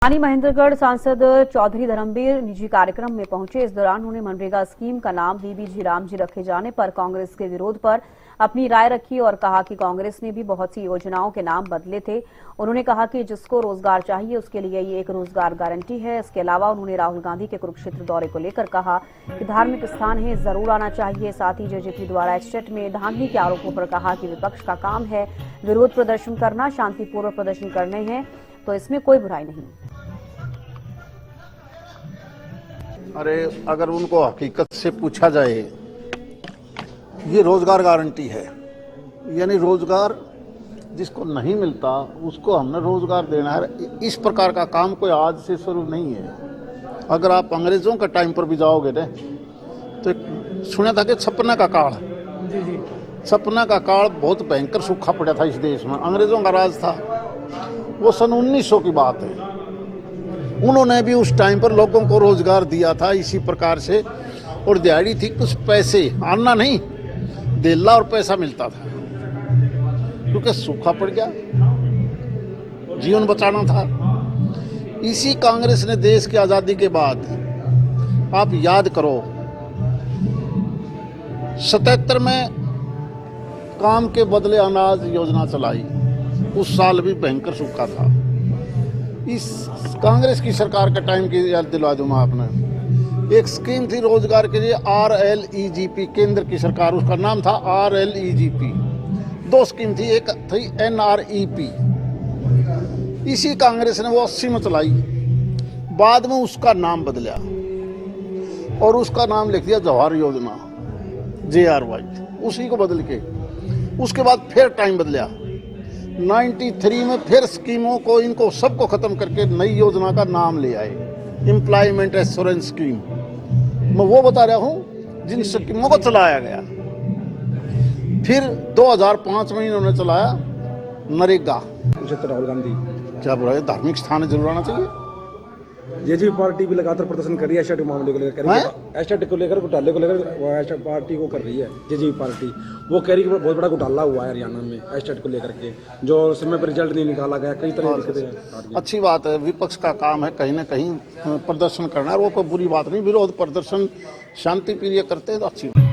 स्थानीय महेंद्रगढ़ सांसद चौधरी धर्मवीर निजी कार्यक्रम में पहुंचे। इस दौरान उन्होंने मनरेगा स्कीम का नाम बीबीजी राम जी रखे जाने पर कांग्रेस के विरोध पर अपनी राय रखी और कहा कि कांग्रेस ने भी बहुत सी योजनाओं के नाम बदले थे। उन्होंने कहा कि जिसको रोजगार चाहिए उसके लिए ये एक रोजगार गारंटी है। इसके अलावा उन्होंने राहुल गांधी के कुरुक्षेत्र दौरे को लेकर कहा कि धार्मिक स्थान है, जरूर आना चाहिए। साथ ही जेजेपी द्वारा एस्टेट में धांधली के आरोपों पर कहा कि विपक्ष का काम है विरोध प्रदर्शन करना, शांतिपूर्वक प्रदर्शन करने हैं तो इसमें कोई बुराई नहीं। अरे अगर उनको हकीकत से पूछा जाए, ये रोजगार गारंटी है, यानी रोजगार जिसको नहीं मिलता उसको हमने रोजगार देना है। इस प्रकार का काम कोई आज से शुरू नहीं है। अगर आप अंग्रेजों के टाइम पर भी जाओगे ना तो सुना था कि छपना का काल, छपना का काल बहुत भयंकर सूखा पड़ा था इस देश में, अंग्रेजों का राज था। वो सन 1900 की बात है। उन्होंने भी उस टाइम पर लोगों को रोजगार दिया था इसी प्रकार से, और दिहाड़ी थी, कुछ पैसे आना नहीं, देला और पैसा मिलता था, क्योंकि सूखा पड़ गया, जीवन बचाना था। इसी कांग्रेस ने देश की आज़ादी के बाद, आप याद करो, 77 में काम के बदले अनाज योजना चलाई। उस साल भी भयंकर सूखा था। इस कांग्रेस की सरकार का टाइम की याद दिला दूँ मैं आपने। एक स्कीम थी रोजगार के लिए, RLEGP, केंद्र की सरकार, उसका नाम था RLEGP। दो स्कीम थी, एक थी NREP। इसी कांग्रेस ने वो 80 में चलाई। बाद में उसका नाम बदला और उसका नाम लिख दिया जवाहर योजना, JRY, उसी को बदल के। उसके बाद फिर टाइम बदला, 93 में फिर स्कीमों को, इनको सबको खत्म करके नई योजना का नाम ले आए, एम्प्लॉयमेंट एश्योरेंस स्कीम। मैं वो बता रहा हूँ जिन स्कीमों को चलाया गया। फिर 2005 में इन्होंने चलाया नरेगा। राहुल गांधी क्या बुरा है? धार्मिक स्थान जरूर आना चाहिए। जेजेपी पार्टी भी लगातार प्रदर्शन कर रही है एस्टेट मामले को लेकर, एस्टेट को लेकर, घोटाले को लेकर एस्टेट पार्टी को कर रही है जेजेपी पार्टी। वो कह रही है कि बहुत बड़ा घोटाला हुआ है हरियाणा में एस्टेट को लेकर के, जो समय पर रिजल्ट नहीं निकाला गया, कई तरह की दिक्कतें। अच्छी बात है, विपक्ष का काम है कहीं ना कहीं प्रदर्शन करना, वो कोई बुरी बात नहीं। विरोध प्रदर्शन शांति प्रिय करते हैं तो अच्छी बात।